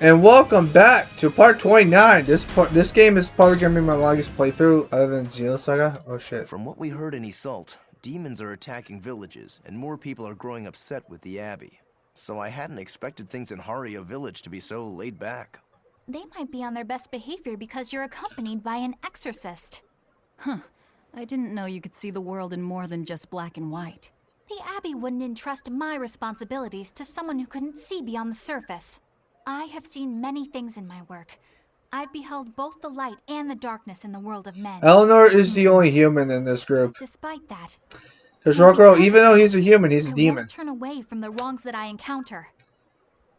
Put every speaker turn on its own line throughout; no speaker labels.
And welcome back to part 29. This game is probably gonna be my longest playthrough, other than Xenosaga. Oh shit!
From what we heard in Iseult, demons are attacking villages, and more people are growing upset with the Abbey. So I hadn't expected things in Haria village to be so laid back.
They might be on their best behavior because you're accompanied by an exorcist.
Huh. I didn't know you could see the world in more than just black and white.
The Abbey wouldn't entrust my responsibilities to someone who couldn't see beyond the surface. I have seen many things in my work. I've beheld both the light and the darkness in the world of men.
Eleanor is the only human in this group.
Despite that,
Because
and
Rokuro,
because
even
of
though
that,
he's a human, he's a
I
demon.
won't turn away from the wrongs that I encounter.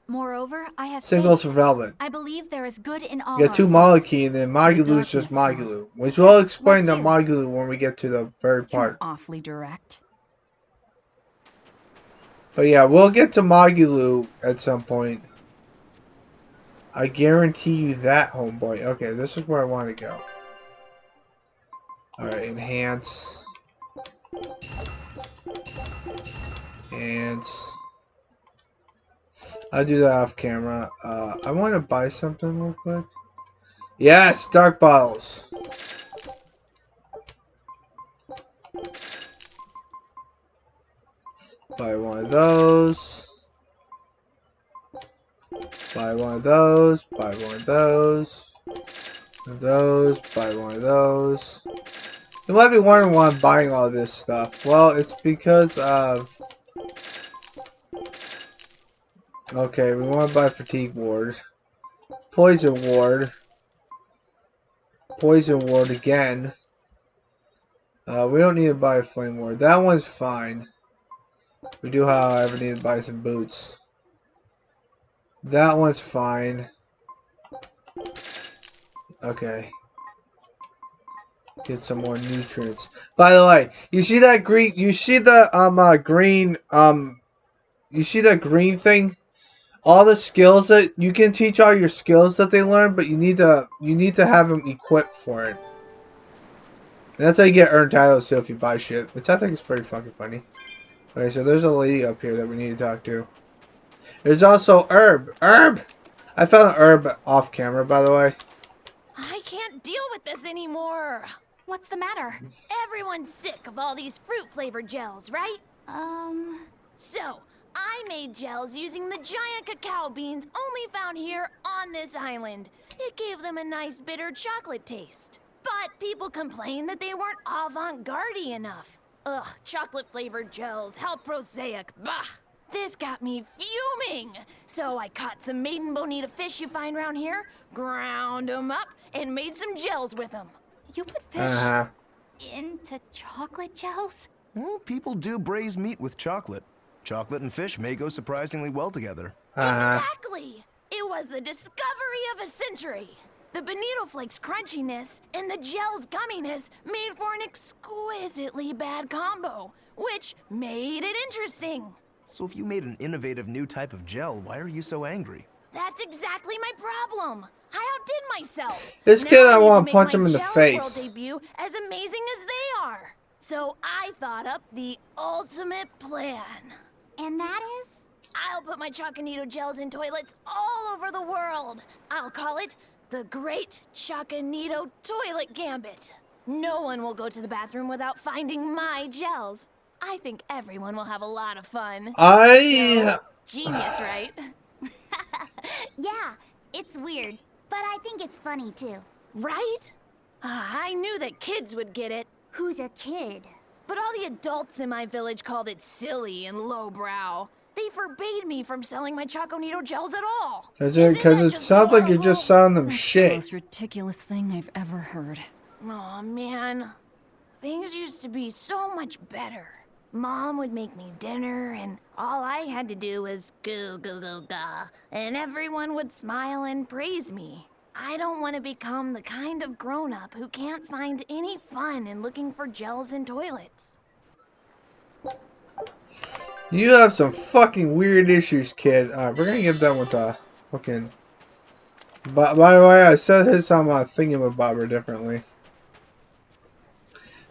Moreover, I have
Same
faith.
goes for Velvet.
I believe there is good in all
You got
our
two
souls.
Maliki, and then Magulu is just
darkness, huh?
Magulu. Which we'll
Yes,
explain
like
the
you.
Magulu when we get to the third
You're
part.
awfully direct.
But yeah, we'll get to Magulu at some point. I guarantee you that, homeboy. Okay, this is where I want to go. Alright, enhance. And I'll do that off camera. I want to buy something real quick. Yes, dark bottles. Buy one of those. Buy one of those. Buy one of those. Those. Buy one of those. You might be wondering why I'm buying all this stuff. Well, it's because of... Okay, we want to buy Fatigue Ward. Poison Ward. Poison Ward again. We don't need to buy a Flame Ward. That one's fine. We do, however, need to buy some boots. That one's fine. Okay. Get some more nutrients. By the way, you see that green? You see the green You see that green thing? All the skills that you can teach, all your skills that they learn, but you need to have them equipped for it. And that's how you get earned titles too if you buy shit, which I think is pretty fucking funny. Okay, so there's a lady up here that we need to talk to. There's also Herb. Herb! I found an herb off camera, by the way.
I can't deal with this anymore.
What's the matter?
Everyone's sick of all these fruit-flavored gels, right? So, I made gels using the giant cacao beans only found here on this island. It gave them a nice bitter chocolate taste. But people complained that they weren't avant-garde enough. Ugh, chocolate-flavored gels, how prosaic, bah! This got me fuming! So I caught some maiden bonita fish you find around here, ground them up, and made some gels with them.
You put fish into chocolate gels?
Well, people do braise meat with chocolate. Chocolate and fish may go surprisingly well together.
Exactly! It was the discovery of a century. The bonito flakes crunchiness and the gel's gumminess made for an exquisitely bad combo, which made it interesting.
So if you made an innovative new type of gel, why are you so angry?
That's exactly my problem. I outdid myself.
This
Now
kid, I
need
want
to
to punch
make
him
my
in the
Gels
face.
World debut as amazing as they are. So I thought up the ultimate plan.
And that is?
I'll put my Choconito gels in toilets all over the world. I'll call it the Great Choconito Toilet Gambit. No one will go to the bathroom without finding my gels. I think everyone will have a lot of fun. So, genius, right?
Yeah, it's weird, but I think it's funny too.
Right? I knew that kids would get it.
Who's a kid?
But all the adults in my village called it silly and lowbrow. They forbade me from selling my Choconito gels at all.
Because
Isn't that
it
just
sounds like you're just
horrible?
selling them
That's the
shit.
most ridiculous thing I've ever heard.
Aw, man. Things used to be so much better. Mom would make me dinner, and all I had to do was goo goo goo ga, and everyone would smile and praise me. I don't want to become the kind of grown-up who can't find any fun in looking for gels in toilets.
You have some fucking weird issues, kid. Alright, we're gonna give that one to fucking... By the way, I said his thingamabobber differently.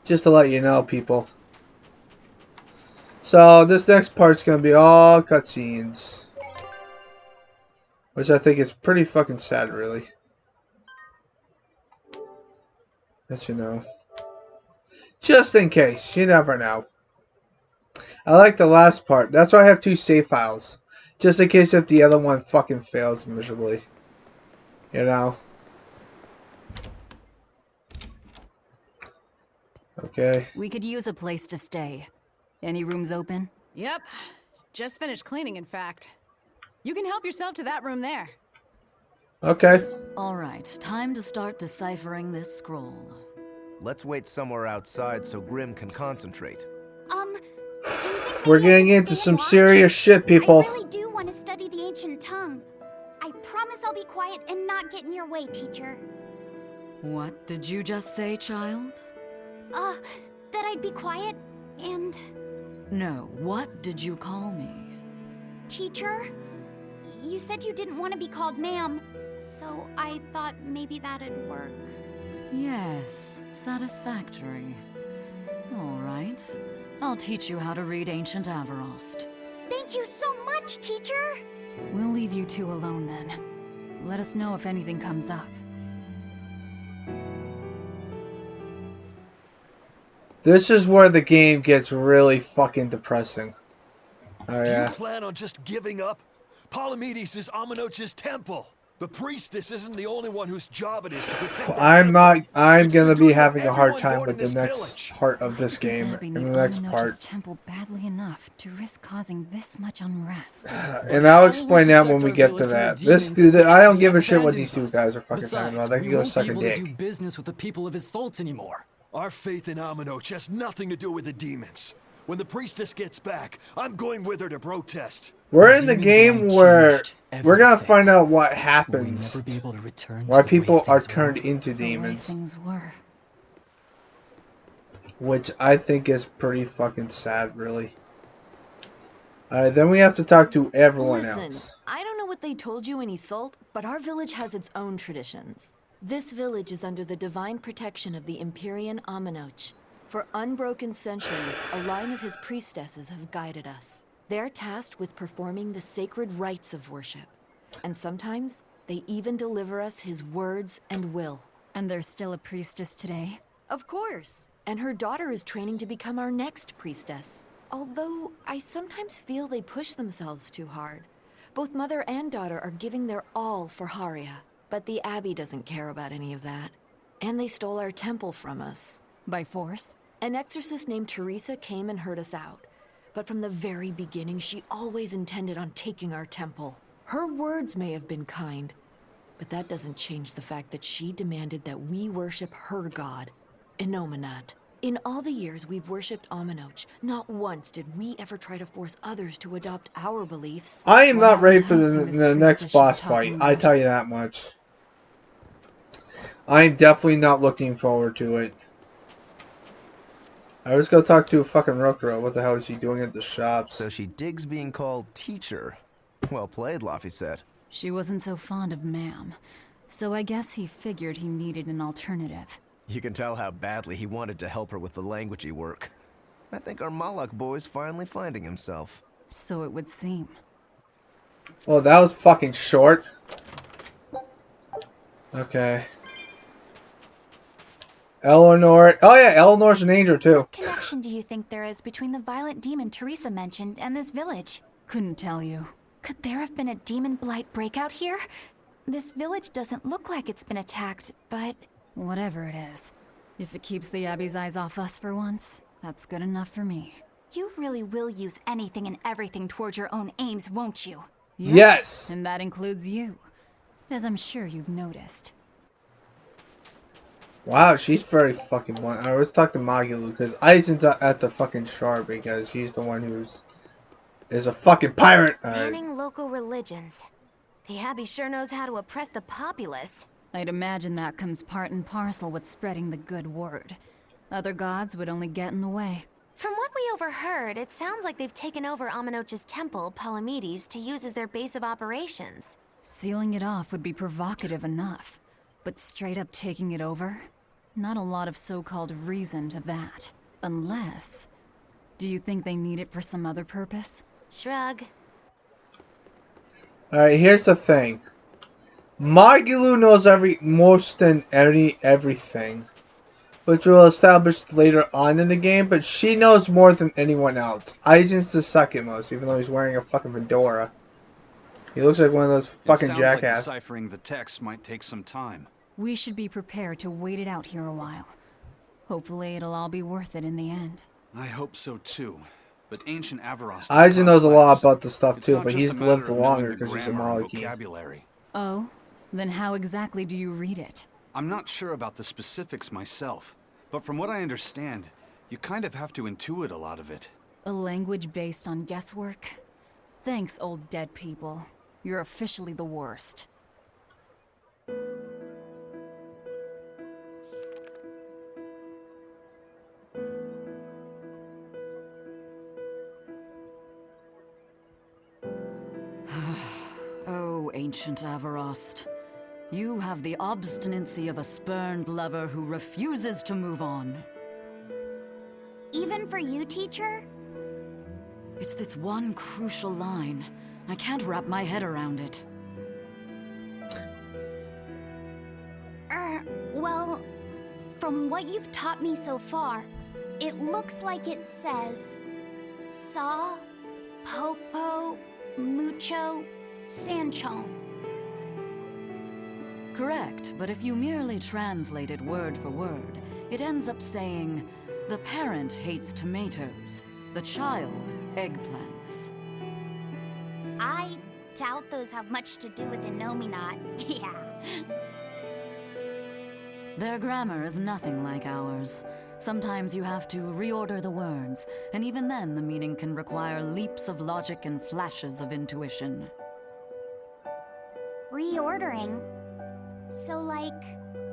Just to let you know, people. So, this next part's gonna be all cutscenes. Which I think is pretty fucking sad, really. That you know. Just in case. You never know. I like the last part. That's why I have 2 save files. Just in case if the other one fucking fails miserably. You know? Okay.
We could use a place to stay. Any rooms open?
Yep. Just finished cleaning, in fact. You can help yourself to that room there.
Okay.
All right, time to start deciphering this scroll.
Let's wait somewhere outside so Grim can concentrate.
Do you think
We're
maybe I
getting
can
into
stay
some
and watch?
serious shit, people.
I really do want to study the ancient tongue. I promise I'll be quiet and not get in your way, teacher.
What did you just say, child?
That I'd be quiet and...
No, what did you call me?
Teacher? You said you didn't want to be called ma'am, so I thought maybe that'd work.
Yes, satisfactory. All right, I'll teach you how to read Ancient Avarost.
Thank you so much, teacher!
We'll leave you 2 alone then. Let us know if anything comes up.
This is where the game gets really fucking depressing. Oh
Do
yeah.
you plan on just giving up? Palamedes is Amenoch's temple. The priestess isn't the only one whose job it is to protect that
I'm
temple.
not. I'm
It's the
gonna be
duty of
having a hard
everyone
time
born
with
in
the
this
next
village.
part of this game.
Abby
In
need
the next
Amenoch's
part.
temple badly enough to risk causing this much unrest.
And I'll explain that when we get to that. I don't give a shit what these 2 guys are fucking talking about. They can go suck a dick.
do business with the people of his salt anymore.
Our faith in Amenoch has nothing to do with the demons. When the priestess gets back, I'm going with her to protest.
We're in the game where we're gonna
everything.
find out what
Will we
happens.
never be able to return
Why
to the way
people are
things
turned
were?
into
The way
demons.
things were.
Which I think is pretty fucking sad, really. Alright, then we have to talk to everyone
Listen,
else.
I don't know what they told you in Isolt, but our village has its own traditions. This village is under the divine protection of the Empyrean Amenoch. For unbroken centuries, a line of his priestesses have guided us. They're tasked with performing the sacred rites of worship. And sometimes, they even deliver us his words and will.
And there's still a priestess today?
Of course. And her daughter is training to become our next priestess. Although, I sometimes feel they push themselves too hard. Both mother and daughter are giving their all for Haria. But the Abbey doesn't care about any of that. And they stole our temple from us.
By force?
An exorcist named Teresa came and heard us out. But from the very beginning, she always intended on taking our temple. Her words may have been kind, but that doesn't change the fact that she demanded that we worship her god, Inominat. In all the years we've worshipped Amenoch, not once did we ever try to force others to adopt our beliefs.
I am
Well,
not ready for
enticing this
the next
priestess
boss
she's
fight.
talking
I
about.
tell you that much. I'm definitely not looking forward to it. I was go talk to a fucking Rokuro. What the hell is she doing at the shop?
So she digs being called teacher. Well played, Laphicet.
She wasn't so fond of ma'am, so I guess he figured he needed an alternative.
You can tell how badly he wanted to help her with the languagey work. I think our Malak boy's finally finding himself.
So it would seem.
Well, that was fucking short. Okay. Eleanor. Oh yeah, Eleanor's an angel too.
What connection do you think there is between the violent demon Teresa mentioned and this village?
Couldn't tell you.
Could there have been a demon blight breakout here? This village doesn't look like it's been attacked, but...
Whatever it is. If it keeps the Abbey's eyes off us for once, that's good enough for me.
You really will use anything and everything towards your own aims, won't you?
Yeah,
Yes.
and that includes you, as I'm sure you've noticed.
Wow, she's very fucking blunt. I was talking to Magilu because Aizen's at the fucking shore because he's the one is a fucking pirate.
Banning local religions. The Abbey sure knows how to oppress the populace.
I'd imagine that comes part and parcel with spreading the good word. Other gods would only get in the way.
From what we overheard, it sounds like they've taken over Amenoch's temple, Palamedes, to use as their base of operations.
Sealing it off would be provocative enough, but straight up taking it over? Not a lot of so-called reason to that. Unless... Do you think they need it for some other purpose?
Shrug.
Alright, here's the thing. Margilu knows most than everything, which we'll establish later on in the game, but she knows more than anyone else. Aizen's the second most, even though he's wearing a fucking fedora. He looks like one of those
It
fucking
sounds like
jackasses.
deciphering the text might take some time.
We should be prepared to wait it out here a while. Hopefully it'll all be worth it in the end.
I hope so too. But ancient Avaros is
Aizen knows a lot
complex.
about this stuff
It's
too,
not
but
just
he's
a matter
lived
of knowing
longer
the
because he's a
grammar and
Maliki.
vocabulary.
Oh? Then how exactly do you read it?
I'm not sure about the specifics myself, but from what I understand, you kind of have to intuit a lot of it.
A language based on guesswork? Thanks, old dead people. You're officially the worst.
Oh, ancient Avarost. You have the obstinacy of a spurned lover who refuses to move on.
Even for you, teacher?
It's this one crucial line. I can't wrap my head around it.
Well, from what you've taught me so far, it looks like it says Sa, Popo, Mucho, Sanchon.
Correct, but if you merely translate it word for word, it ends up saying, the parent hates tomatoes, the child eggplants.
I doubt those have much to do with Innominat. Yeah.
Their grammar is nothing like ours. Sometimes you have to reorder the words, and even then the meaning can require leaps of logic and flashes of intuition.
Reordering? So like,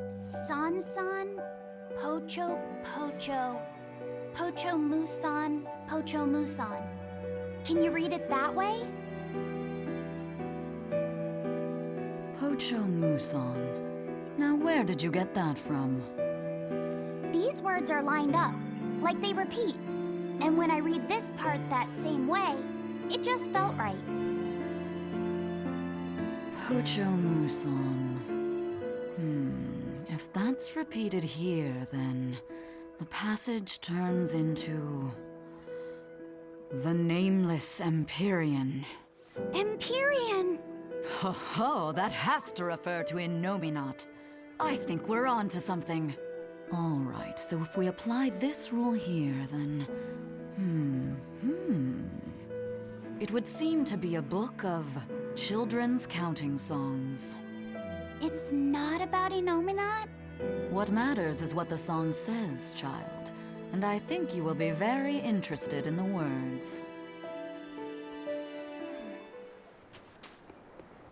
San-san, Pocho Pocho, Pocho Musan, Pocho Musan. Can you read it that way?
Pocho Muson. Now where did you get that from?
These words are lined up, like they repeat. And when I read this part that same way, it just felt right.
Pocho Muson. If that's repeated here, then the passage turns into the Nameless Empyrean.
Empyrean!
Ho ho, that has to refer to Innominat. I think we're on to something. Alright, so if we apply this rule here, then... It would seem to be a book of children's counting songs.
It's not about Innominat?
What matters is what the song says, child. And I think you will be very interested in the words.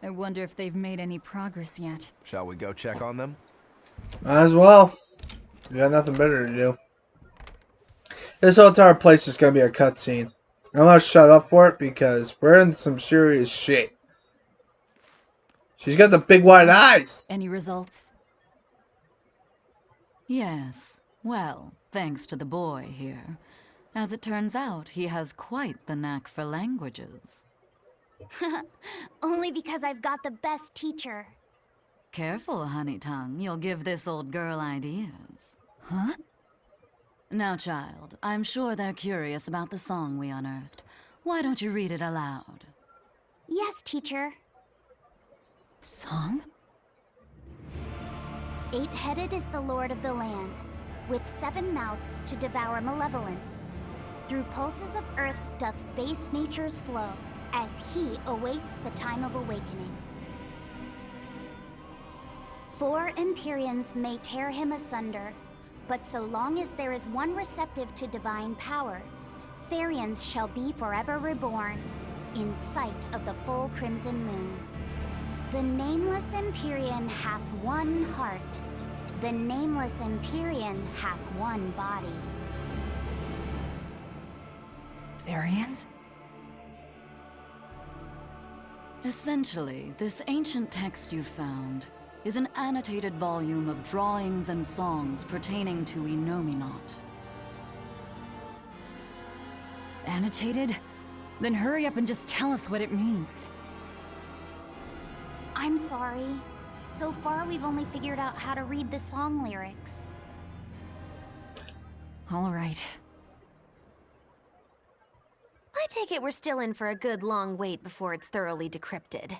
I wonder if they've made any progress yet.
Shall we go check on them?
Might as well. We got nothing better to do. This whole entire place is gonna be a cutscene. I'm gonna shut up for it because we're in some serious shit. She's got the big white eyes.
Any results?
Yes. Well, thanks to the boy here. As it turns out, he has quite the knack for languages.
Only because I've got the best teacher.
Careful, honey tongue. You'll give this old girl ideas. Huh? Now, child, I'm sure they're curious about the song we unearthed. Why don't you read it aloud?
Yes, teacher.
Song?
8-headed is the lord of the land, with 7 mouths to devour malevolence. Through pulses of earth doth base nature's flow, as he awaits the time of awakening. 4 Empyreans may tear him asunder, but so long as there is one receptive to divine power, Therians shall be forever reborn, in sight of the full crimson moon. The nameless Empyrean hath one heart, the nameless Empyrean hath one body.
Therians?
Essentially, this ancient text you found is an annotated volume of drawings and songs pertaining to Innominat.
Annotated? Then hurry up and just tell us what it means.
I'm sorry. So far, we've only figured out how to read the song lyrics.
All right.
I take it we're still in for a good long wait before it's thoroughly decrypted.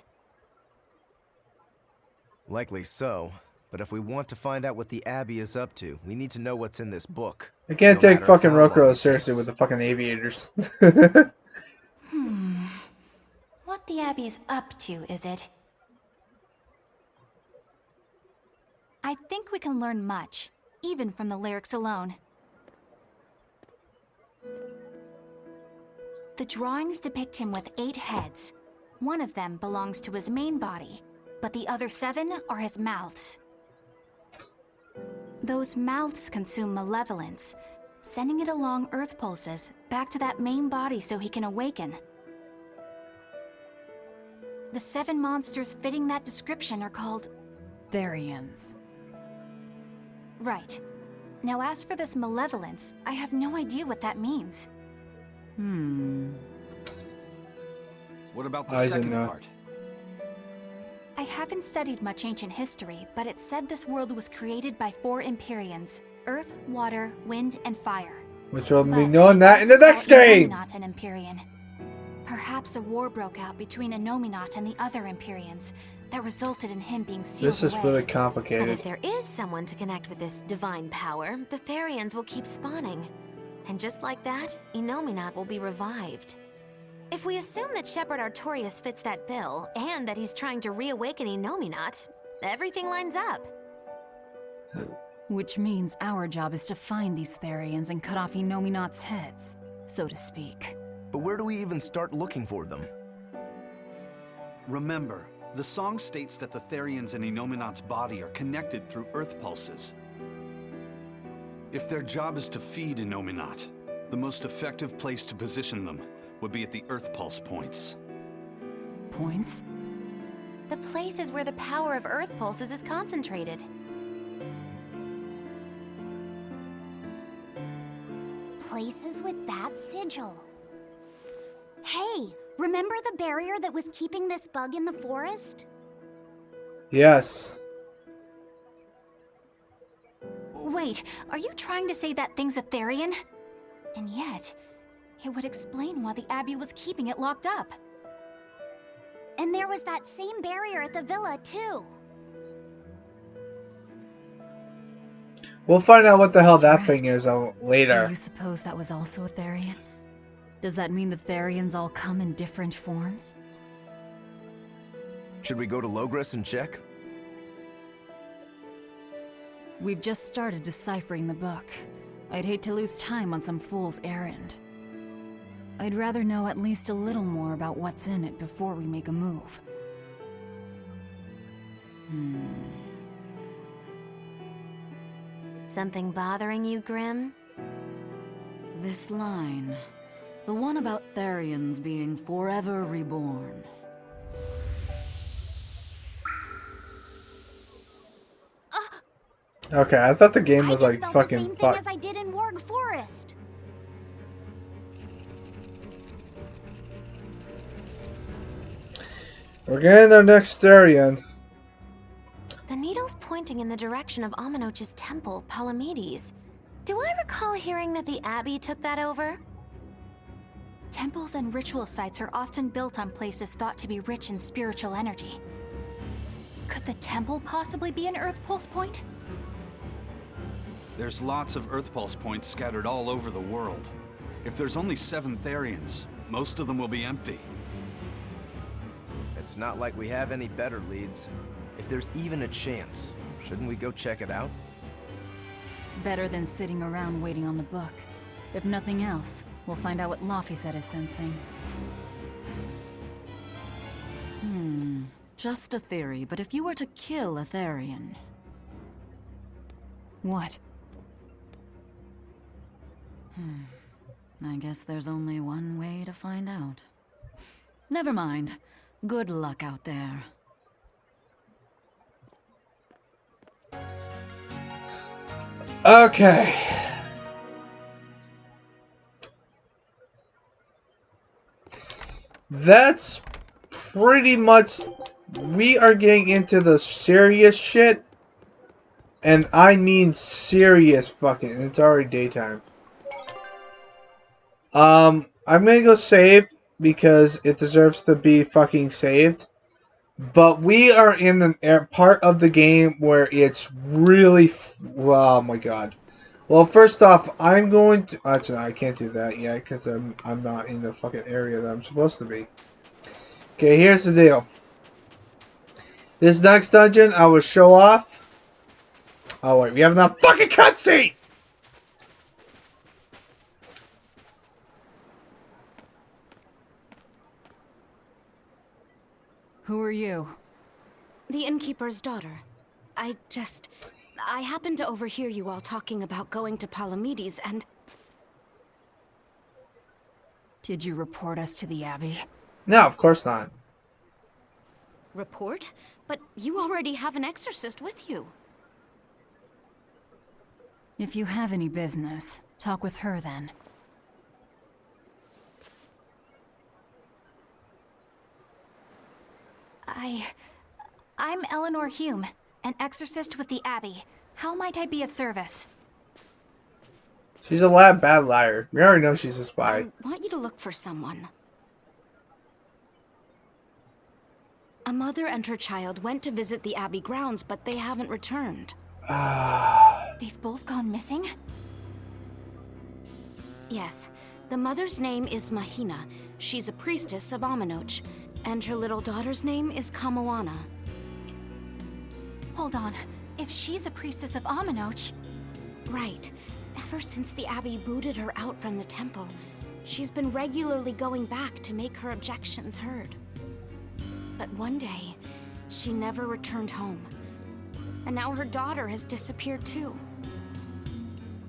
Likely so, but if we want to find out what the Abbey is up to, we need to know what's in this book.
I can't
no
take
matter
fucking
how long
Rokuro
it
seriously
takes.
with the fucking aviators.
What the Abbey's up to, is it? I think we can learn much, even from the lyrics alone. The drawings depict him with 8 heads. One of them belongs to his main body, but the other 7 are his mouths. Those mouths consume malevolence, sending it along Earth pulses back to that main body so he can awaken. The 7 monsters fitting that description are called
Therians.
Right. Now as for this malevolence, I have no idea what that means.
What about the
I
second
didn't know.
part?
I haven't studied much ancient history, but it said this world was created by 4 Empyreans: Earth, Water, Wind, and Fire.
Which will be
But
known
they
that in the
also
next
call
game!
Innominat an Empyrean. Perhaps a war broke out between Innominat and the other Empyreans that resulted in him being sealed
This is
away.
really
But
complicated.
if there is someone to connect with this divine power, the Therians will keep spawning. And just like that, Innominat will be revived. If we assume that Shepard Artorius fits that bill, and that he's trying to reawaken Innominat, everything lines up.
Which means our job is to find these Therians and cut off Innominat's heads, so to speak.
But where do we even start looking for them?
Remember, the song states that the Therians in Innominat's body are connected through Earth pulses. If their job is to feed Innominat, the most effective place to position them would be at the Earth pulse points.
Points?
The places where the power of Earth pulses is concentrated.
Places with that sigil. Hey, remember the barrier that was keeping this bug in the forest?
Yes.
Wait, are you trying to say that thing's a Therian? And yet, it would explain why the Abbey was keeping it locked up.
And there was that same barrier at the villa, too.
We'll find out what the hell
That's
that thing
right.
is
Do
later.
you suppose that was also a Therian? Does that mean the Therians all come in different forms?
Should we go to Logres and check?
We've just started deciphering the book. I'd hate to lose time on some fool's errand. I'd rather know at least a little more about what's in it before we make a move.
Something bothering you, Grim?
This line. The one about Therians being forever reborn.
Okay, I thought the game
I
was
just
like
felt
fucking
the same
fuck.
thing as I did in Warg Forest.
We're getting our next Therian.
The needle's pointing in the direction of Amenoch's temple, Palamedes. Do I recall hearing that the Abbey took that over?
Temples and ritual sites are often built on places thought to be rich in spiritual energy. Could the temple possibly be an Earth pulse point?
There's lots of Earth pulse points scattered all over the world. If there's only 7 Therians, most of them will be empty.
It's not like we have any better leads. If there's even a chance, shouldn't we go check it out?
Better than sitting around waiting on the book. If nothing else, we'll find out what Laphicet is sensing. Just a theory, but if you were to kill a Therian... What? I guess there's only one way to find out. Never mind. Good luck out there.
Okay. That's pretty much we are getting into the serious shit. And I mean serious fucking. It's already daytime. I'm gonna go save because it deserves to be fucking saved. But we are in the part of the game where it's really. Oh my god. Well, first off, I'm going to. Actually, I can't do that yet because I'm not in the fucking area that I'm supposed to be. Okay, here's the deal. This next dungeon, I will show off. Oh wait, we have enough fucking cutscene.
Who are you?
The innkeeper's daughter. I happened to overhear you all talking about going to Palamedes and...
Did you report us to the Abbey?
No, of course not.
Report? But you already have an exorcist with you.
If you have any business, talk with her then.
I'm Eleanor Hume, an exorcist with the Abbey. How might I be of service?
She's a bad liar. We already know she's a spy.
I want you to look for someone. A mother and her child went to visit the Abbey grounds, but they haven't returned.
They've both gone missing?
Yes. The mother's name is Mahina. She's a priestess of Aminoch. And her little daughter's name is Kamoana.
Hold on. If she's a priestess of Aminoch...
Right. Ever since the Abbey booted her out from the temple, she's been regularly going back to make her objections heard. But one day, she never returned home. And now her daughter has disappeared too.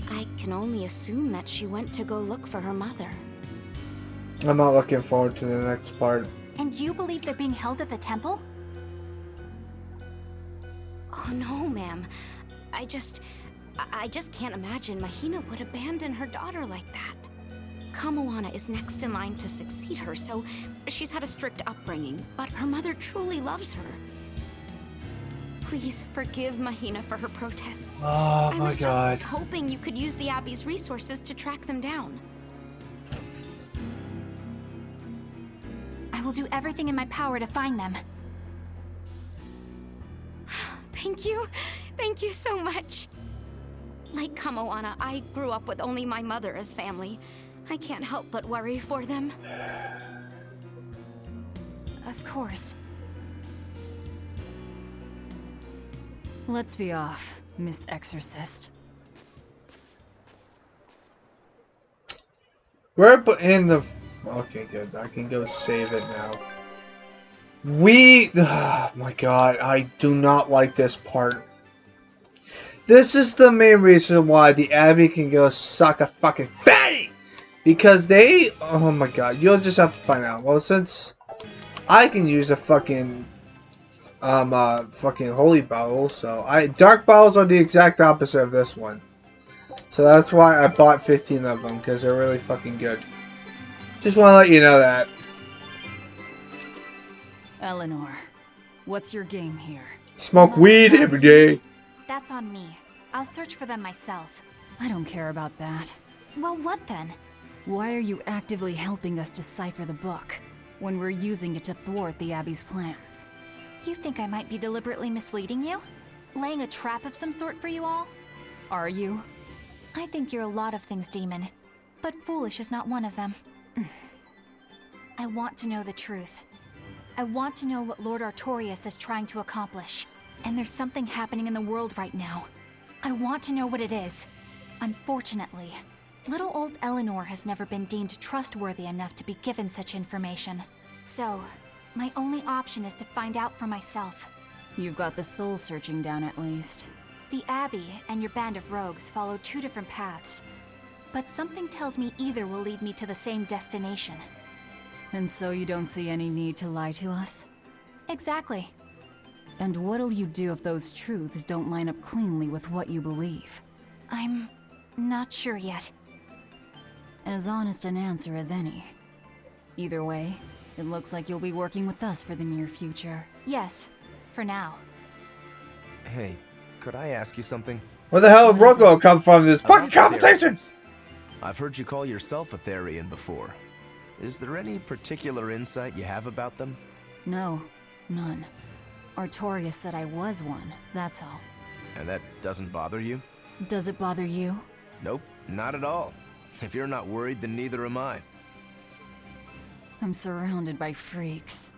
I can only assume that she went to go look for her mother.
I'm not looking forward to the next part.
And you believe they're being held at the temple?
Oh no, ma'am. I just can't imagine Mahina would abandon her daughter like that. Kamoana is next in line to succeed her, so she's had a strict upbringing, but her mother truly loves her. Please forgive Mahina for her protests.
Oh
I
my
was
god.
just hoping you could use the Abbey's resources to track them down.
I will do everything in my power to find them.
Thank you. Thank you so much. Like Kamoana, I grew up with only my mother as family. I can't help but worry for them.
Of course.
Let's be off, Miss Exorcist.
We're in the... Okay, good. I can go save it now. Oh my god, I do not like this part. This is the main reason why the Abbey can go suck a fucking fatty! Because they... Oh my god, you'll just have to find out. Well, since I can use a fucking... fucking holy bottle, so... Dark bottles are the exact opposite of this one. So that's why I bought 15 of them, because they're really fucking good. Just want to let you know that.
Eleanor, what's your game here?
Smoke weed every day.
That's on me. I'll search for them myself.
I don't care about that.
Well, what then?
Why are you actively helping us decipher the book, when we're using it to thwart the Abbey's plans?
You think I might be deliberately misleading you? Laying a trap of some sort for you all?
Are you?
I think you're a lot of things, Demon. But foolish is not one of them. I want to know the truth. I want to know what Lord Artorias is trying to accomplish. And there's something happening in the world right now. I want to know what it is. Unfortunately, little old Eleanor has never been deemed trustworthy enough to be given such information. So, my only option is to find out for myself.
You've got the soul searching down at least.
The Abbey and your band of rogues follow two different paths. But something tells me either will lead me to the same destination.
And so you don't see any need to lie to us?
Exactly.
And what'll you do if those truths don't line up cleanly with what you believe?
I'm not sure yet.
As honest an answer as any. Either way, it looks like you'll be working with us for the near future.
Yes, for now.
Hey, could I ask you something?
Where the hell did
What is
Rocco
it?
come from this fucking
About the
conversation?
Therians. I've heard you call yourself a Therian before. Is there any particular insight you have about them?
No, none. Artorias said I was one, that's all.
And that doesn't bother you?
Does it bother you?
Nope, not at all. If you're not worried, then neither am I.
I'm surrounded by freaks.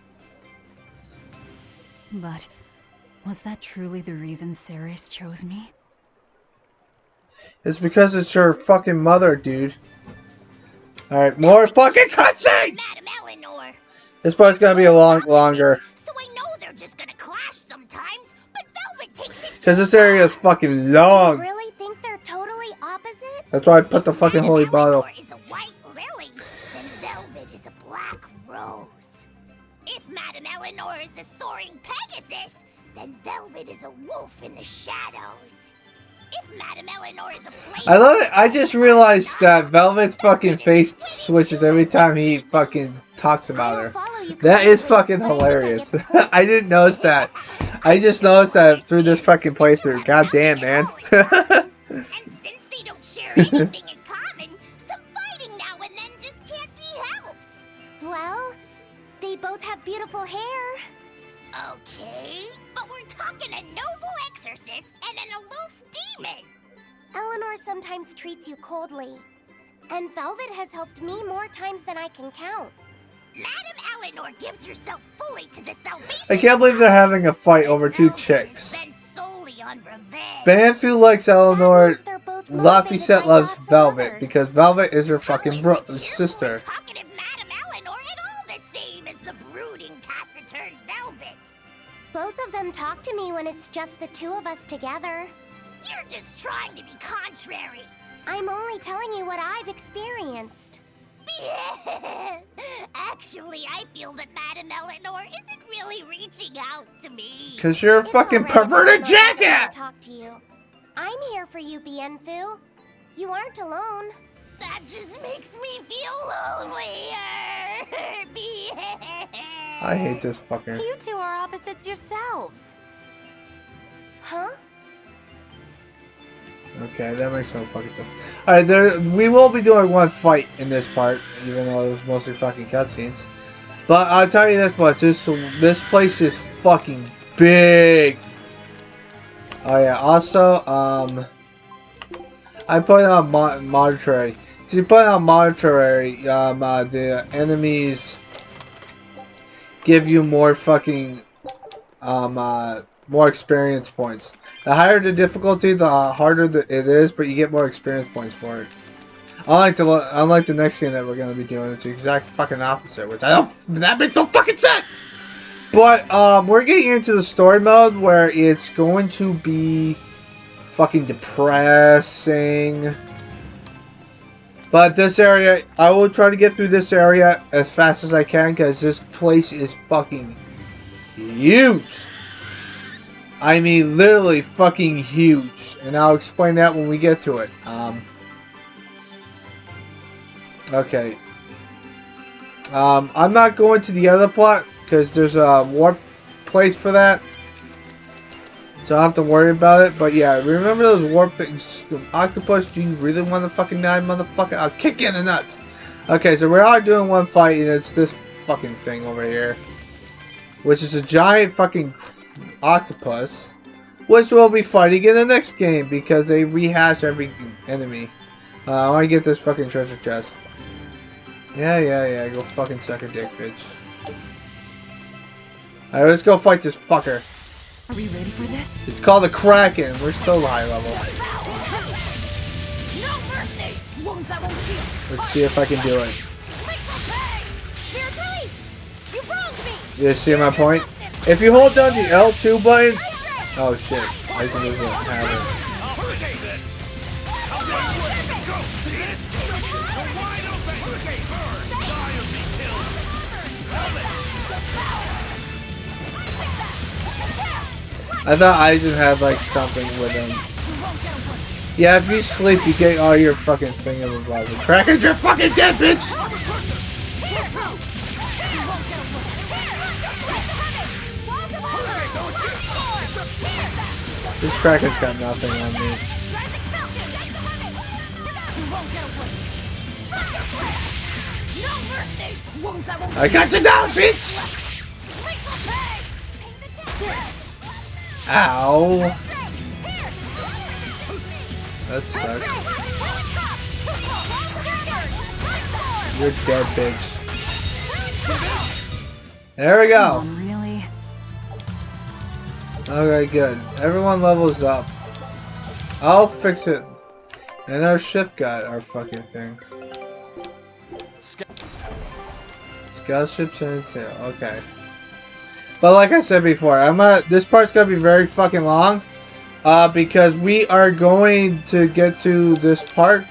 But was that truly the reason Ceres chose me?
It's because it's your fucking mother, dude. Alright, more fucking cutscenes!
Madam Eleanor.
This part's gonna be a longer.
So I know they're just gonna clash sometimes, but Velvet takes it
Because this area is fucking long.
Really think they're totally opposite?
That's why I put the fucking holy bottle.
Is a white lily, then Velvet is a black rose. If Madam Eleanor is a soaring Pegasus, then Velvet is a wolf in the shadows. If Madam Eleanor is a plain
I love it. I just realized that Velvet's fucking face switches every time he fucking talks about her. That is fucking hilarious. I didn't notice that. I just noticed that through this fucking playthrough. God damn, man.
And since they don't share anything in common, some fighting now and then just can't be helped.
Well, they both have beautiful hair.
Okay, but we're talking a noble exorcist and an aloof demon.
Eleanor sometimes treats you coldly. And Velvet has helped me more times than I can count.
Madam Eleanor gives herself fully to the salvation.
I can't believe they're having a fight over two chicks.
Bent solely on revenge.
Banfu likes Eleanor.
They're both
Laphicet loves
lots of
Velvet
others.
because Velvet is her fucking sister.
Talkative Madam Eleanor and all the same as the brooding, taciturn Velvet.
Both of them talk to me when it's just the two of us together.
You're just trying to be contrary.
I'm only telling you what I've experienced.
Actually, I feel that Madam Eleanor isn't really reaching out to me.
Because you're a
It's
fucking
alright if
perverted
Eleanor doesn't want
jackass!
to talk to you. I'm here for you, Bienfu. You aren't alone.
That just makes me feel lonelier.
I hate this fucker.
You two are opposites yourselves.
Huh?
Okay, that makes no fucking sense. Alright, we will be doing one fight in this part, even though it was mostly fucking cutscenes. But I'll tell you this much, this place is fucking big. Oh yeah, also, I put it on monetary. So you put it on monetary, the enemies give you more fucking, more experience points. The higher the difficulty, the harder it is, but you get more experience points for it. Unlike the next game that we're gonna be doing, it's the exact fucking opposite, which that makes no fucking sense! But, we're getting into the story mode where it's going to be fucking depressing. But this area, I will try to get through this area as fast as I can, because this place is fucking huge. I mean, literally fucking huge. And I'll explain that when we get to it. Okay. I'm not going to the other plot, because there's a warp place for that. So I don't have to worry about it. But yeah, remember those warp things? Octopus, do you really want to fucking die, motherfucker? I'll kick you in the nuts. Okay, so we are doing one fight, and it's this fucking thing over here. Which is a giant fucking octopus, which we'll be fighting in the next game because they rehash every enemy. I want to get this fucking treasure chest. Yeah, go fucking suck a dick, bitch. Alright, let's go fight this fucker.
Are we ready for this?
It's called the Kraken. We're still high level.
No mercy. Wounds that won't heal.
Let's see if I can do it.
You wronged me.
You see my point? If you hold down the L2 button... Oh shit. I think it doesn't have it. I thought Aizen had like something with him. Yeah, if you sleep, you get all your fucking thingamabobs. Kraken's you're fucking dead, bitch! This Kraken's got nothing on me. I got you down, bitch! Ow. That sucks. You're dead, bitch. There we go.
Come on, really?
Okay, good. Everyone levels up. I'll fix it. And our ship got our fucking thing. Scout ship sends here. Okay. But like I said before, this part's gonna be very fucking long. Because we are going to get to this part.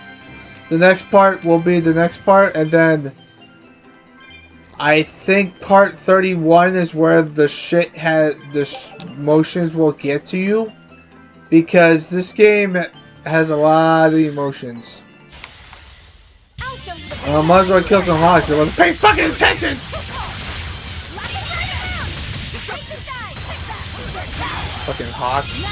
The next part will be the next part, and then I think part 31 is where the emotions will get to you, because this game has a lot of emotions. Might as well kill some hogs. So let's pay fucking attention. Fucking hogs.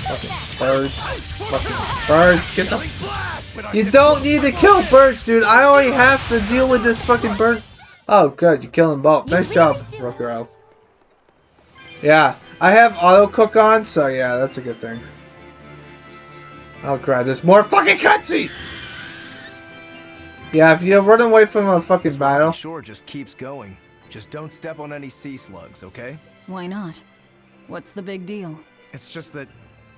Fucking birds. Fucking birds. Get the... You don't need to kill birds, dude. I only have to deal with this fucking bird. Oh, good. You're killing both. Nice job, Rooker. Yeah. I have auto cook on, so yeah, that's a good thing. Oh, crap. There's more fucking cutscene! Yeah, if you run away from a fucking battle...
Shore just keeps going. Just don't step on any sea slugs, okay?
Why not? What's the big deal?
It's just that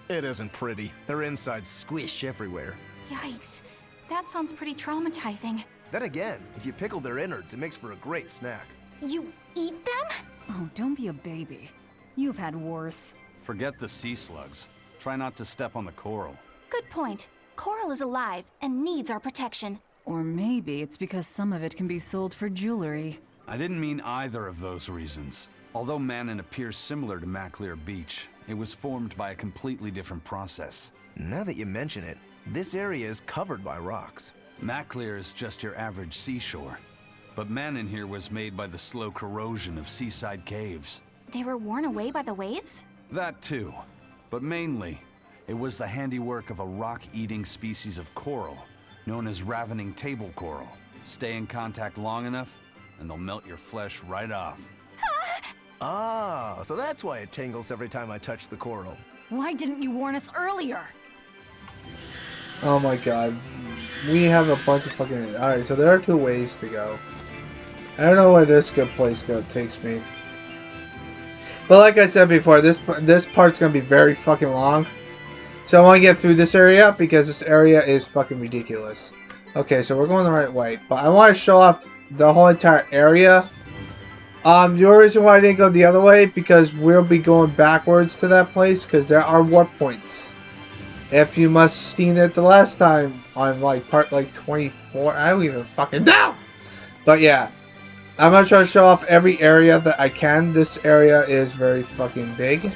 it isn't pretty. Their insides squish everywhere.
Yikes. That sounds pretty traumatizing.
Then again, if you pickle their innards, it makes for a great snack.
You eat them?
Oh, don't be a baby. You've had worse.
Forget the sea slugs. Try not to step on the coral.
Good point. Coral is alive and needs our protection.
Or maybe it's because some of it can be sold for jewelry.
I didn't mean either of those reasons. Although Manann appears similar to Maclear Beach, it was formed by a completely different process.
Now that you mention it, this area is covered by rocks.
Maclear is just your average seashore. But Manann here was made by the slow corrosion of seaside caves.
They were worn away by the waves?
That too. But mainly, it was the handiwork of a rock-eating species of coral, known as ravening table coral. Stay in contact long enough, and they'll melt your flesh right off.
Ah, so that's why it tingles every time I touch the coral.
Why didn't you warn us earlier?
Oh my god. We have a bunch of fucking... Alright, so there are 2 ways to go. I don't know where this good place takes me. But like I said before, this part's gonna be very fucking long. So I want to get through this area, because this area is fucking ridiculous. Okay, so we're going the right way. But I want to show off the whole entire area. The reason why I didn't go the other way, because we'll be going backwards to that place, because there are warp points. If you must have seen it the last time on like part like 24, I don't even fucking know. But yeah, I'm gonna try to show off every area that I can. This area is very fucking big.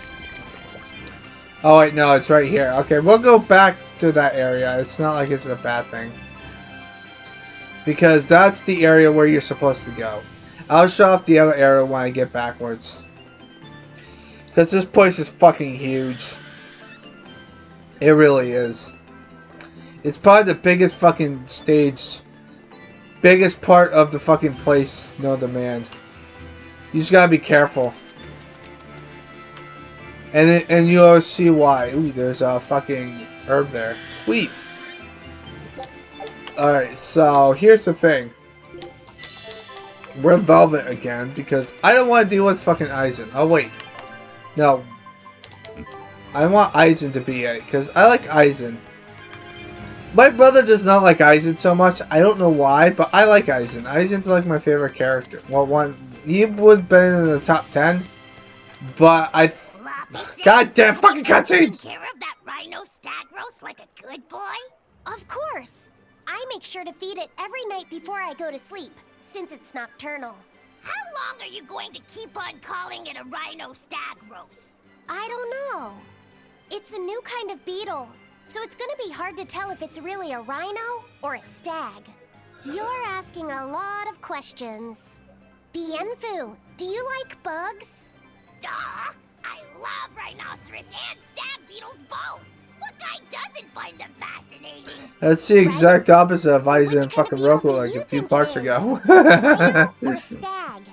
Oh wait, no, it's right here. Okay, we'll go back to that area. It's not like it's a bad thing, because that's the area where you're supposed to go. I'll show off the other area when I get backwards, because this place is fucking huge. It really is. It's probably the biggest fucking stage, biggest part of the fucking place known to man. You just gotta be careful, and you'll see why. Ooh, there's a fucking herb there. Sweet. All right, so here's the thing. We're Velvet again, because I don't want to deal with fucking Eisen. Oh wait, no. I want Eisen to be it, because I like Eisen. My brother does not like Eisen so much. I don't know why, but I like Eisen. Eisen's like my favorite character. Well, he would have been in the top 10, but goddamn fucking cutscenes!
Take care of that rhino stag roast like a good boy? Of course. I make sure to feed it every night before I go to sleep, since it's nocturnal.
How long are you going to keep on calling it a rhino stag roast?
I don't know. It's a new kind of beetle, so it's gonna be hard to tell if it's really a rhino or a stag. You're asking a lot of questions. Bienfu, do you like bugs?
Duh! I love rhinoceros and stag beetles both! What guy doesn't find them fascinating?
That's the exact opposite of Aizen and
which kind
fucking
of beetle
Roku
do
like
you
a few
think
parts
it
ago.
Rhino or stag?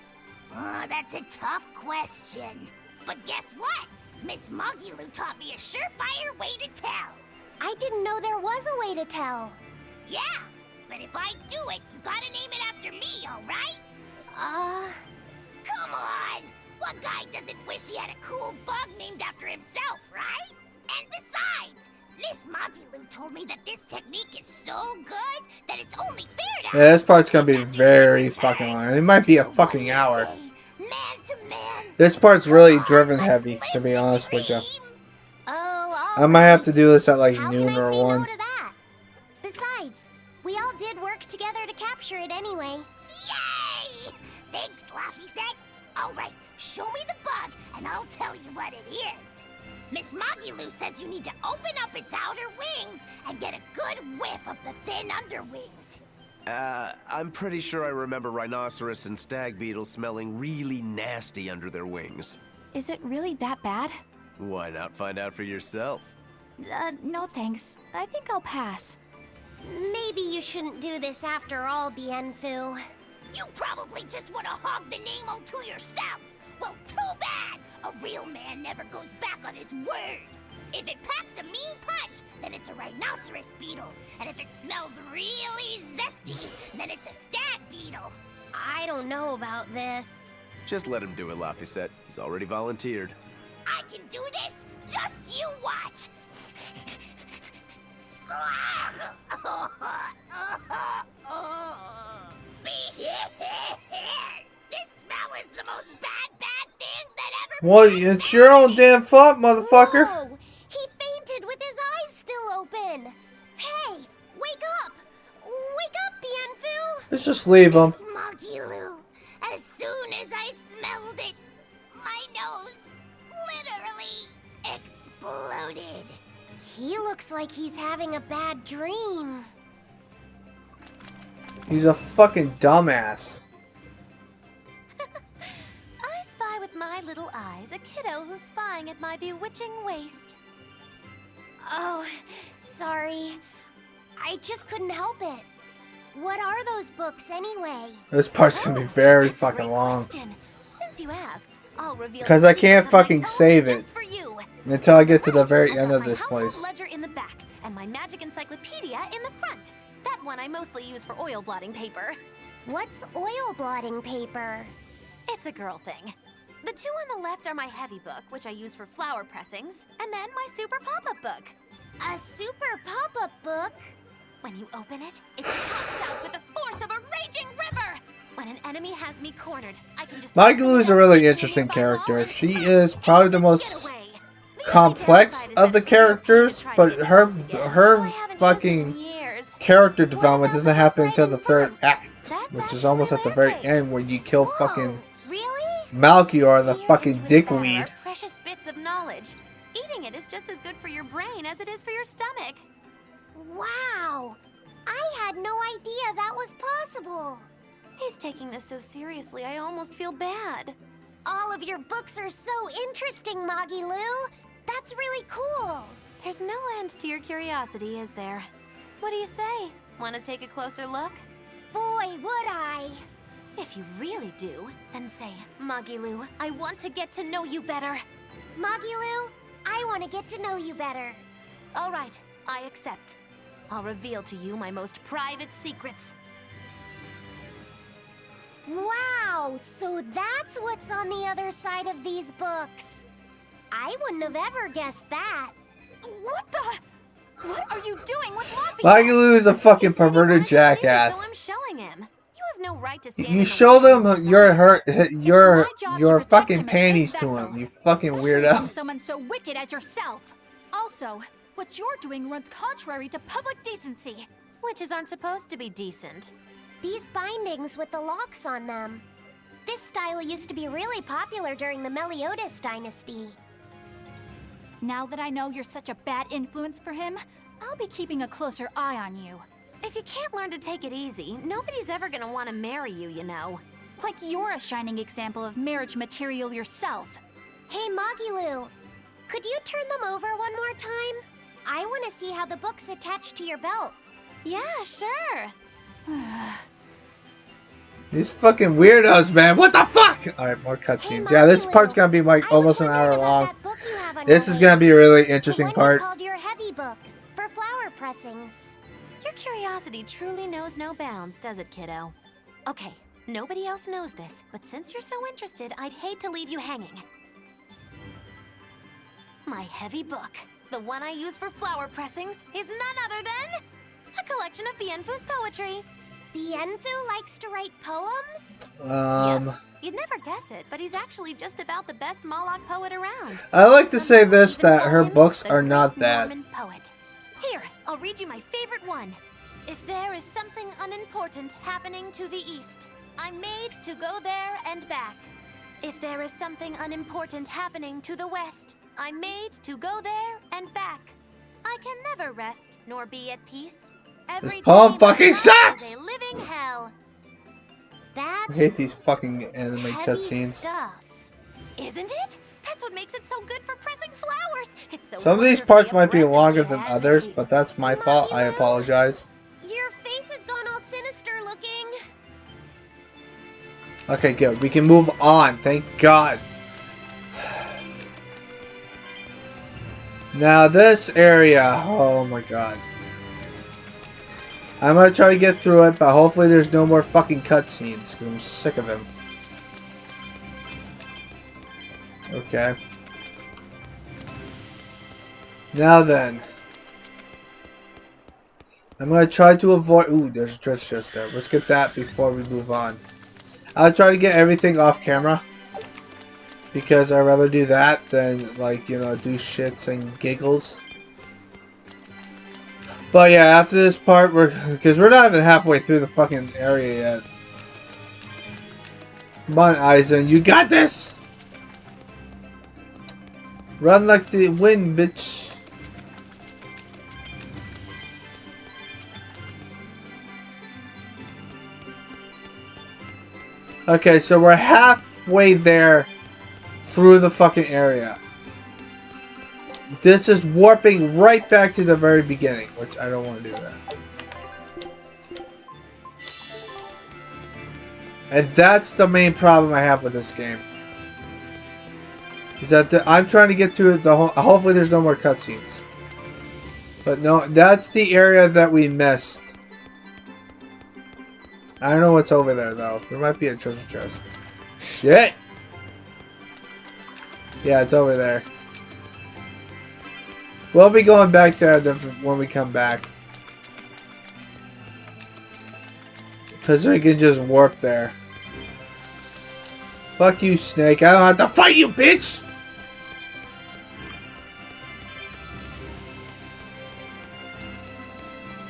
Oh, that's a tough question. But guess what? Miss Mogulu taught me a surefire way to tell.
I didn't know there was a way to tell.
Yeah, but if I do it, you gotta name it after me, alright? Come on! What guy doesn't wish he had a cool bug named after himself, right? And besides, Miss Mogulu told me that this technique is so good that it's only fair to
Yeah, this part's gonna be very fucking long. It might be a fucking hour.
man to man.
This part's really driven heavy, to be honest with you.
Oh,
I might have to do this at like
How
noon
can I
or
say
1.
no to that? Besides, we all did work together to capture it anyway.
Yay! Thanks, Laffy said. Alright, show me the bug and I'll tell you what it is. Miss Mogulu says you need to open up its outer wings and get a good whiff of the thin underwings.
I'm pretty sure I remember rhinoceros and stag beetles smelling really nasty under their wings.
Is it really that bad?
Why not find out for yourself?
No thanks. I think I'll pass.
Maybe you shouldn't do this after all, Bienfu.
You probably just want to hog the name all to yourself. Well, too bad. A real man never goes back on his word. If it packs a mean punch, then it's a rhinoceros beetle. And if it smells really zesty, then it's a stag beetle.
I don't know about this.
Just let him do it, Laffy. He's already volunteered.
I can do this. Just you watch. This smell is the most bad thing that ever.
Well, it's your own damn fault, motherfucker.
Whoa! He fainted with his eyes still open. Hey, wake up! Wake up, Bienfu!
Let's just leave him.
Mogulu. As soon as I smelled it, my nose literally exploded.
He looks like he's having a bad dream.
He's a fucking dumbass.
I spy with my little eyes a kiddo who's spying at my bewitching waist.
Oh, sorry. I just couldn't help it. What are those books anyway?
This part's gonna be very
That's a
fucking
great
long.
question. Since you asked, I'll reveal
Because
the
I can't
secrets of my
fucking
tomes
save it
just for you.
until I get to the very
I've
end
got
of
my
this
household
place.
ledger in the back and my magic encyclopedia in the front. That one I mostly use for oil blotting paper.
What's oil blotting paper?
It's a girl thing. The two on the left are my heavy book, which I use for flower pressings, and then my super pop-up book.
A super pop-up book?
When you open it, it pops out with the force of a raging river! When an enemy has me cornered, I can just...
Magalu is a really interesting character. She is probably the most complex of the characters, but her fucking character development doesn't happen until the 3rd act, which is almost at the very end when you kill fucking Malchior, the fucking dickweed.
Precious bits of knowledge. Eating it is just as good for your brain as it is for your stomach.
Wow! I had no idea that was possible.
He's taking this so seriously, I almost feel bad.
All of your books are so interesting, Magilu. That's really cool.
There's no end to your curiosity, is there? What do you say? Want to take a closer look?
Boy, would I.
If you really do, then say, Magilu, I want to get to know you better.
Magilu, I want to get to know you better.
All right, I accept. I'll reveal to you my most private secrets.
Wow, so that's what's on the other side of these books. I wouldn't have ever guessed that.
What the? What are you doing with Laffy?
Magalu is a fucking perverted jackass.
So I'm showing him. You have no right to stand
You show them your fucking panties to him, you fucking weirdo.
From someone so wicked as yourself. Also, what you're doing runs contrary to public decency.
Witches aren't supposed to be decent.
These bindings with the locks on them. This style used to be really popular during the Meliodas dynasty.
Now that I know you're such a bad influence for him, I'll be keeping a closer eye on you.
If you can't learn to take it easy, nobody's ever gonna want to marry you, you know.
Like you're a shining example of marriage material yourself.
Hey, Magilu, could you turn them over one more time? I want to see how the book's attached to your belt.
Yeah, sure.
These fucking weirdos, man. What the fuck? Alright, more cutscenes. Yeah, this part's gonna be like almost an hour long. This is gonna be a really interesting part.
Called your heavy book for flower pressings.
Your curiosity truly knows no bounds, does it, kiddo? Okay, nobody else knows this, but since you're so interested, I'd hate to leave you hanging. My heavy book, the one I use for flower pressings, is none other than a collection of Bienfu's poetry.
Bienfu likes to write poems?
Yep. You'd never guess it, but he's actually just about the best Moloch poet around.
I like to say this, that her books are not that.
Mormon poet. Here, I'll read you my favorite one. If there is something unimportant happening to the east, I'm made to go there and back. If there is something unimportant happening to the west, I'm made to go there and back. I can never rest nor be at peace.
This poem fucking sucks!
Is a living hell.
I hate these fucking anime
Heavy
cutscenes.
stuff, isn't it? That's what makes it so good for pressing flowers. It's so
Some of these parts might be longer than others, but that's my fault. I apologize.
Your face has gone all sinister looking.
Okay, good. We can move on. Thank God. Now this area. Oh my God. I'm gonna try to get through it, but hopefully there's no more fucking cutscenes, because I'm sick of them. Okay. Now then. I'm gonna try to avoid... Ooh, there's a treasure chest there. Let's get that before we move on. I'll try to get everything off camera. Because I'd rather do that than, like, you know, do shits and giggles. But yeah, after this part, because we're not even halfway through the fucking area yet. Come on, Aizen, you got this! Run like the wind, bitch. Okay, so we're halfway there through the fucking area. This is warping right back to the very beginning, which I don't want to do that. And that's the main problem I have with this game. Is that I'm trying to get to the hopefully there's no more cutscenes. But no, that's the area that we missed. I don't know what's over there though. There might be a treasure chest. Shit! Yeah, it's over there. We'll be going back there when we come back. Because we can just warp there. Fuck you, Snake. I don't have to fight you, bitch!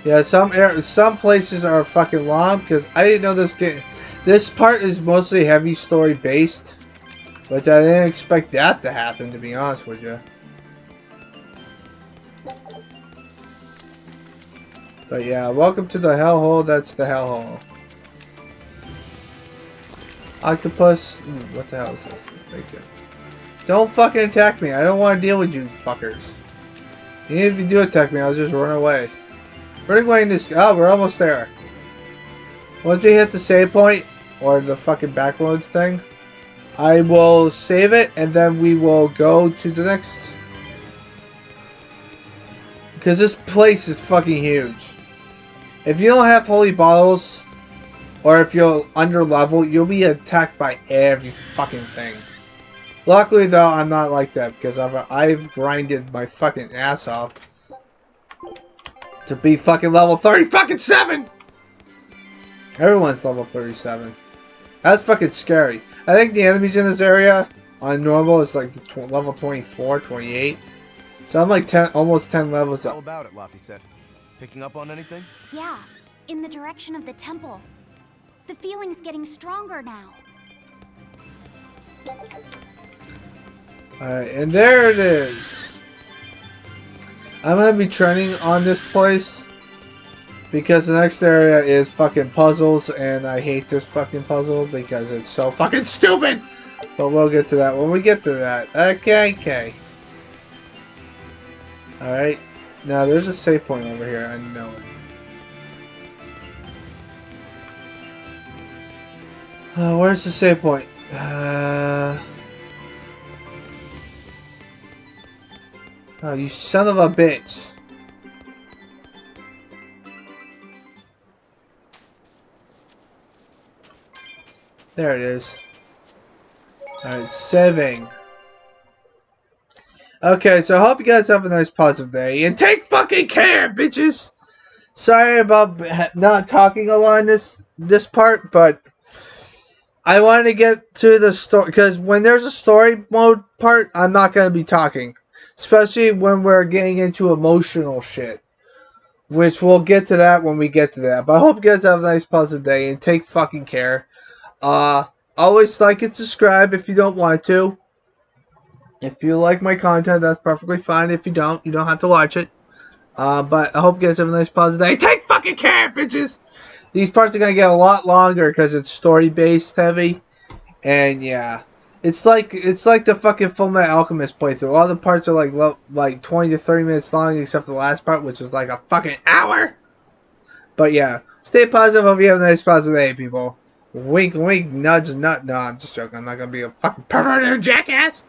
Yeah, some places are fucking long because I didn't know this game. This part is mostly heavy story based, which I didn't expect that to happen, to be honest with you. But yeah, welcome to the hellhole. That's the hellhole. Octopus. Ooh, what the hell is this? Thank you. Don't fucking attack me. I don't want to deal with you fuckers. Even if you do attack me, I'll just run away. We're going this. Oh, we're almost there. Once we hit the save point, or the fucking backroads thing, I will save it, and then we will go to the next. Because this place is fucking huge. If you don't have holy bottles, or if you're under level, you'll be attacked by every fucking thing. Luckily, though, I'm not like that, because I've grinded my fucking ass off to be fucking level 37! Everyone's level 37. That's fucking scary. I think the enemies in this area on normal is like level 24, 28. So I'm like almost 10 levels up.
How about it, Laffy said? Picking up on anything?
Yeah, in the direction of the temple. The feeling's getting stronger now.
Alright, and there it is. I'm gonna be training on this place. Because the next area is fucking puzzles, and I hate this fucking puzzle because it's so fucking stupid. But we'll get to that when we get to that. Okay. Alright. Now there's a save point over here. I know it. Where's the save point? Oh, you son of a bitch. There it is. Alright, saving. Okay, so I hope you guys have a nice positive day. And take fucking care, bitches! Sorry about not talking a lot in this part, but I wanted to get to the story, because when there's a story mode part, I'm not going to be talking. Especially when we're getting into emotional shit. Which we'll get to that when we get to that. But I hope you guys have a nice positive day and take fucking care. Always like and subscribe if you don't want to. If you like my content, that's perfectly fine. If you don't have to watch it. But I hope you guys have a nice positive day. Take fucking care, bitches! These parts are going to get a lot longer because it's story-based heavy. And yeah. It's like the fucking Fullmetal Alchemist playthrough. All the parts are like 20 to 30 minutes long except for the last part, which is like a fucking hour. But yeah. Stay positive. Hope you have a nice positive day, people. Wink, wink, nudge, nut. No, I'm just joking. I'm not going to be a fucking perverted jackass.